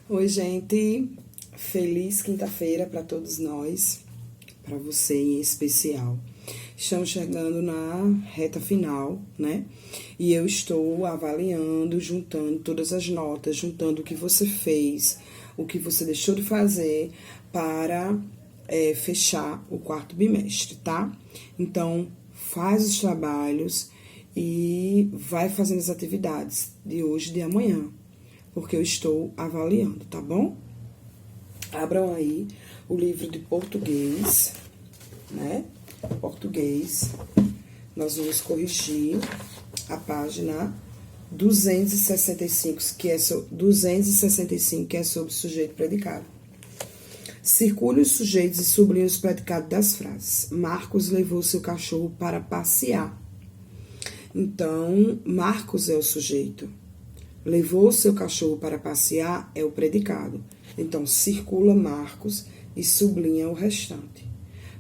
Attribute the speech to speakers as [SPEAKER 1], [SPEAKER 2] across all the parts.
[SPEAKER 1] Oi, gente. Feliz quinta-feira para todos nós, para você em especial. Estamos chegando na reta final, né? E eu estou avaliando, juntando todas as notas, juntando o que você fez, o que você deixou de fazer para fechar o quarto bimestre, tá? Então, faz os trabalhos e vai fazendo as atividades de hoje e de amanhã, porque eu estou avaliando, tá bom? Abram aí o livro de português, né? Português. Nós vamos corrigir a página 265, que é 265, que é sobre sujeito e predicado. Circule os sujeitos e sublinhe os predicados das frases. Marcos levou seu cachorro para passear. Então, Marcos é o sujeito. Levou seu cachorro para passear é o predicado. Então, circula Marcos e sublinha o restante.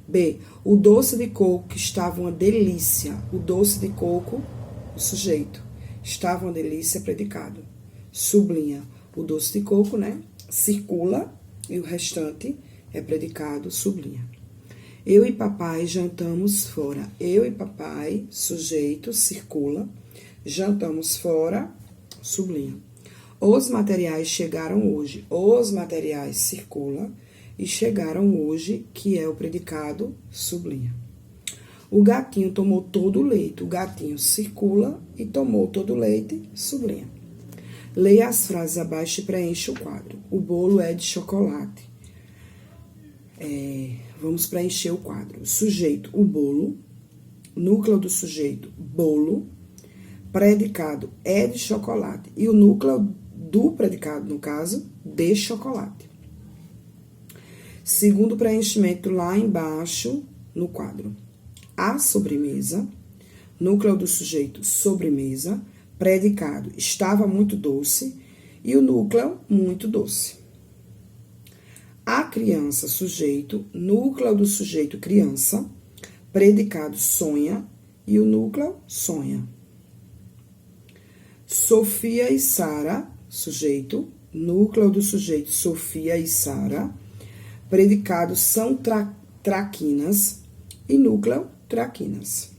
[SPEAKER 1] B. O doce de coco estava uma delícia. O doce de coco, o sujeito. Estava uma delícia, predicado. Sublinha o doce de coco, né? Circula e o restante é predicado, sublinha. Eu e papai jantamos fora. Eu e papai, sujeito, circula. Jantamos fora, sublinha. Os materiais chegaram hoje. Os materiais circula e chegaram hoje, que é o predicado, sublinha. O gatinho tomou todo o leite. O gatinho circula e tomou todo o leite, sublinha. Leia as frases abaixo e preencha o quadro. O bolo é de chocolate. Vamos preencher o quadro. Sujeito, o bolo. Núcleo do sujeito, bolo. Predicado é de chocolate. E o núcleo do predicado, no caso, de chocolate. Segundo preenchimento lá embaixo no quadro. A sobremesa, núcleo do sujeito, sobremesa. Predicado, estava muito doce. E o núcleo, muito doce. A criança, sujeito, núcleo do sujeito, criança. Predicado, sonha. E o núcleo, sonha. Sofia e Sara, sujeito, núcleo do sujeito, Sofia e Sara. Predicado, são traquinas. E núcleo, traquinas.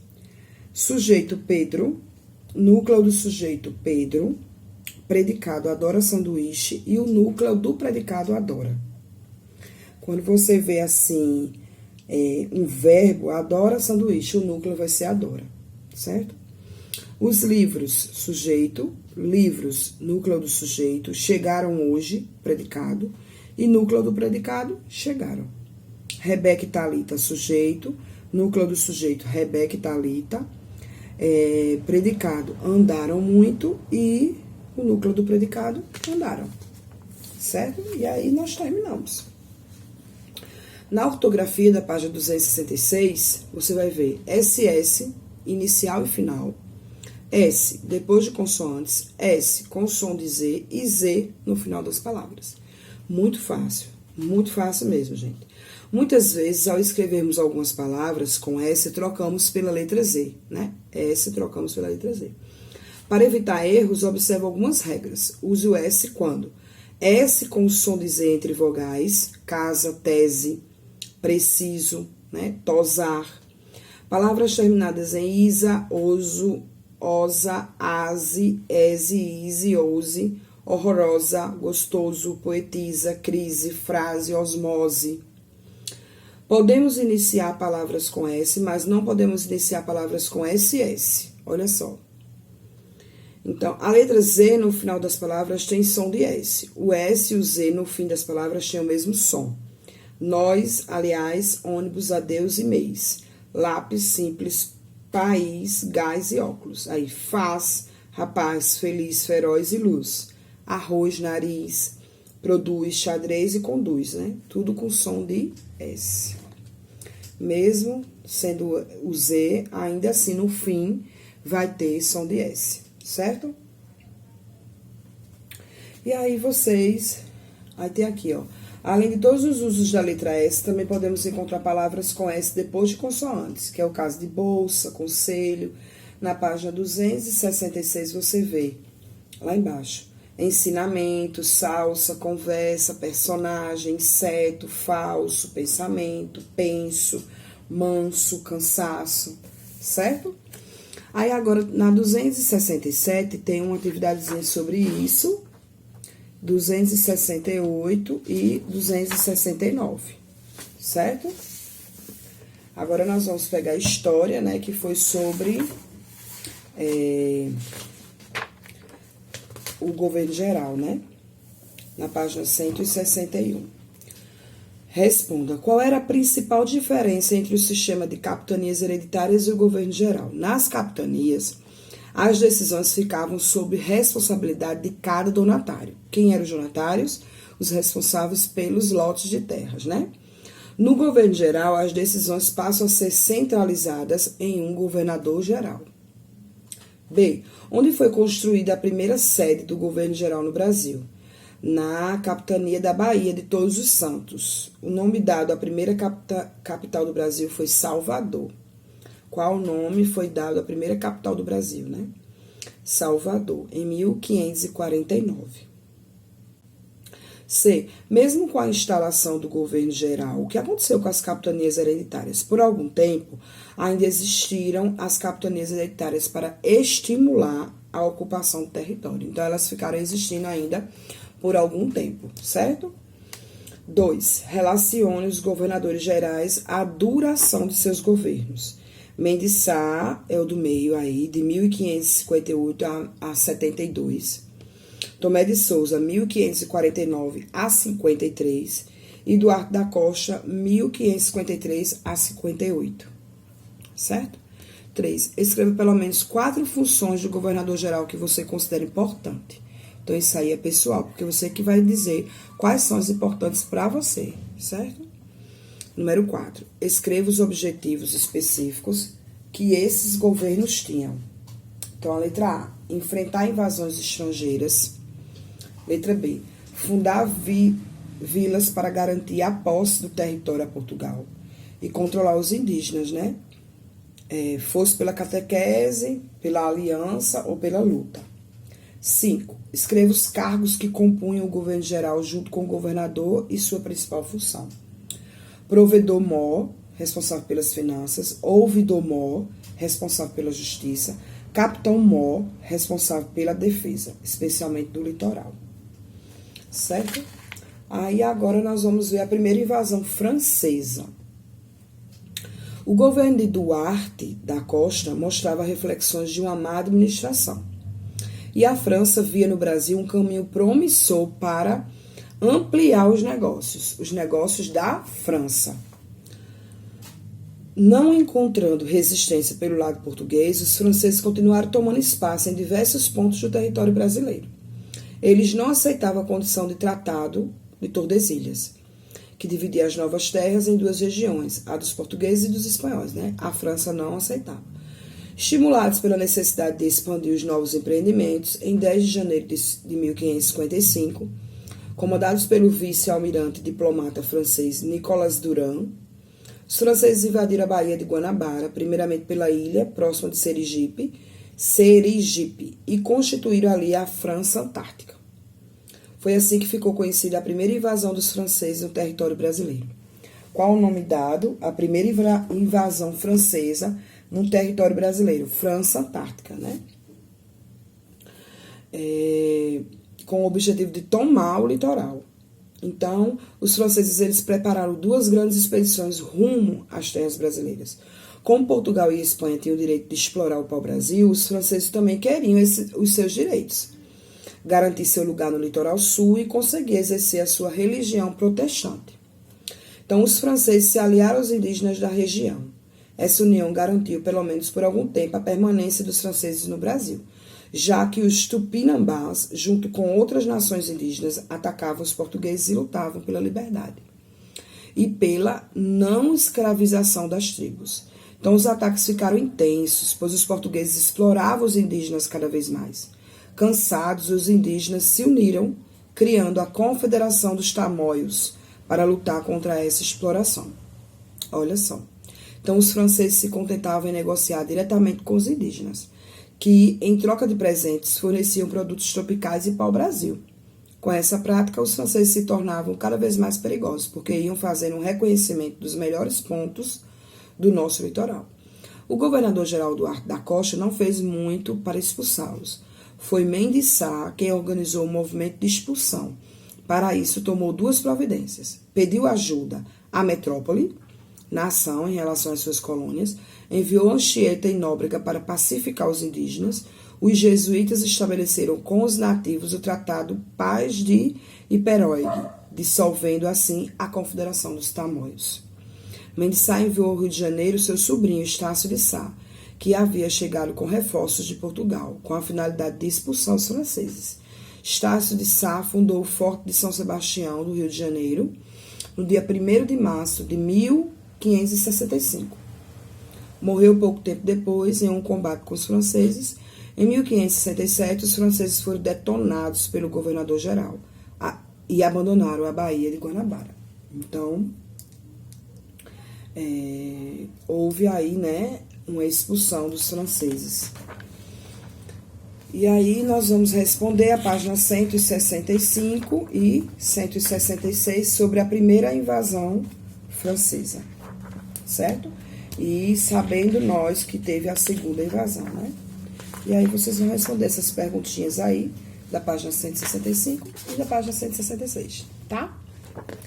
[SPEAKER 1] Sujeito, Pedro, núcleo do sujeito, Pedro. Predicado, adora sanduíche. E o núcleo do predicado, adora. Quando você vê assim, um verbo, adora sanduíche, o núcleo vai ser adora, certo? Os livros, sujeito, livros, núcleo do sujeito, chegaram hoje, predicado, e núcleo do predicado, chegaram. Rebeca e Thalita, sujeito, núcleo do sujeito, Rebeca e Thalita, predicado, andaram muito, e o núcleo do predicado, andaram, certo? E aí nós terminamos. Na ortografia da página 266, você vai ver SS, inicial e final, S, depois de consoantes, S com som de Z e Z no final das palavras. Muito fácil mesmo, gente. Muitas vezes, ao escrevermos algumas palavras com S, trocamos pela letra Z, né? S trocamos pela letra Z. Para evitar erros, observe algumas regras. Use o S quando? S com som de Z entre vogais, casa, tese, preciso, né? Tosar. Palavras terminadas em isa, oso, osa, aze, eze, ise, ouse, horrorosa, gostoso, poetisa, crise, frase, osmose. Podemos iniciar palavras com S, mas não podemos iniciar palavras com SS. Olha só. Então, a letra Z no final das palavras tem som de S. O S e o Z no fim das palavras têm o mesmo som. Nós, aliás, ônibus, adeus e mês. Lápis, simples, país, gás e óculos. Aí, faz, rapaz, feliz, feroz e luz. Arroz, nariz, produz, xadrez e conduz, né? Tudo com som de S. Mesmo sendo o Z, ainda assim, no fim, vai ter som de S, certo? E aí, aí tem aqui, ó. Além de todos os usos da letra S, também podemos encontrar palavras com S depois de consoantes, que é o caso de bolsa, conselho. Na página 266 você vê, lá embaixo, ensinamento, salsa, conversa, personagem, inseto, falso, pensamento, penso, manso, cansaço, certo? Aí agora, na 267, tem uma atividadezinha sobre isso, 268 e 269, certo? Agora nós vamos pegar a história, né, que foi sobre o governo geral, né? Na página 161. Responda, qual era a principal diferença entre o sistema de capitanias hereditárias e o governo geral? Nas capitanias, as decisões ficavam sob responsabilidade de cada donatário. Quem eram os donatários? Os responsáveis pelos lotes de terras, né? No governo geral, as decisões passam a ser centralizadas em um governador geral. B. Onde foi construída a primeira sede do governo geral no Brasil? Na capitania da Bahia de Todos os Santos. O nome dado à primeira capital do Brasil foi Salvador. Qual nome foi dado à primeira capital do Brasil, né? Salvador, em 1549. C. Mesmo com a instalação do governo geral, o que aconteceu com as capitanias hereditárias? Por algum tempo, ainda existiram as capitanias hereditárias para estimular a ocupação do território. Então, elas ficaram existindo ainda por algum tempo, certo? 2. Relacione os governadores gerais à duração de seus governos. Mendes Sá é o do meio aí, de 1558 a 72. Tomé de Souza, 1549 a 53. E Duarte da Costa, 1553 a 58. Certo? 3. Escreva pelo menos 4 funções do governador-geral que você considera importante. Então, isso aí é pessoal, porque você que vai dizer quais são as importantes para você, certo? Número 4. Escreva os objetivos específicos que esses governos tinham. Então, a letra A, enfrentar invasões estrangeiras. Letra B, fundar vilas para garantir a posse do território a Portugal e controlar os indígenas, né? Fosse pela catequese, pela aliança ou pela luta. 5. Escreva os cargos que compunham o governo geral junto com o governador e sua principal função. Provedor-mor, responsável pelas finanças. Ouvidor-mor, responsável pela justiça. Capitão-mor, responsável pela defesa, especialmente do litoral. Certo? Aí agora nós vamos ver a primeira invasão francesa. O governo de Duarte da Costa mostrava reflexões de uma má administração. E a França via no Brasil um caminho promissor para ampliar os negócios da França. Não encontrando resistência pelo lado português, os franceses continuaram tomando espaço em diversos pontos do território brasileiro. Eles não aceitavam a condição de tratado de Tordesilhas, que dividia as novas terras em 2 regiões, a dos portugueses e dos espanhóis, né? A França não aceitava. Estimulados pela necessidade de expandir os novos empreendimentos, em 10 de janeiro de 1555, comandados pelo vice-almirante diplomata francês Nicolas Durand, os franceses invadiram a Baía de Guanabara, primeiramente pela ilha, próxima de Serigipe, e constituíram ali a França Antártica. Foi assim que ficou conhecida a primeira invasão dos franceses no território brasileiro. Qual o nome dado à primeira invasão francesa no território brasileiro? França Antártica, né? Com o objetivo de tomar o litoral. Então, os franceses eles prepararam 2 grandes expedições rumo às terras brasileiras. Como Portugal e Espanha tinham o direito de explorar o pau-brasil, os franceses também queriam os seus direitos. Garantir seu lugar no litoral sul e conseguir exercer a sua religião protestante. Então, os franceses se aliaram aos indígenas da região. Essa união garantiu, pelo menos por algum tempo, a permanência dos franceses no Brasil, já que os tupinambás, junto com outras nações indígenas, atacavam os portugueses e lutavam pela liberdade e pela não escravização das tribos. Então, os ataques ficaram intensos, pois os portugueses exploravam os indígenas cada vez mais. Cansados, os indígenas se uniram, criando a Confederação dos Tamoios para lutar contra essa exploração. Olha só. Então, os franceses se contentavam em negociar diretamente com os indígenas. que, em troca de presentes, forneciam produtos tropicais e pau-brasil. Com essa prática, os franceses se tornavam cada vez mais perigosos, porque iam fazendo um reconhecimento dos melhores pontos do nosso litoral. O governador-geral Duarte da Costa não fez muito para expulsá-los. Foi Mendes Sá quem organizou o movimento de expulsão. Para isso, tomou duas providências. Pediu ajuda à metrópole, nação, em relação às suas colônias, enviou Anchieta e Nóbrega para pacificar os indígenas. Os jesuítas estabeleceram com os nativos o Tratado Paz de Iperoig, dissolvendo assim a Confederação dos Tamoios. Mendes Sá enviou ao Rio de Janeiro seu sobrinho Estácio de Sá, que havia chegado com reforços de Portugal, com a finalidade de expulsar os franceses. Estácio de Sá fundou o Forte de São Sebastião, do Rio de Janeiro, no dia 1º de março de 1565. Morreu pouco tempo depois em um combate com os franceses. Em 1567, os franceses foram detonados pelo governador-geral e abandonaram a Baía de Guanabara. Então, houve aí, né, uma expulsão dos franceses. E aí nós vamos responder a página 165 e 166 sobre a primeira invasão francesa, certo? E sabendo nós que teve a segunda invasão, né? E aí vocês vão responder essas perguntinhas aí, da página 165 e da página 166, tá?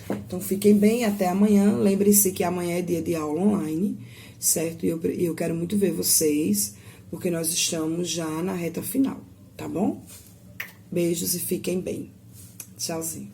[SPEAKER 1] Então, fiquem bem, até amanhã. Lembre-se que amanhã é dia de aula online, certo? E eu quero muito ver vocês, porque nós estamos já na reta final, tá bom? Beijos e fiquem bem. Tchauzinho.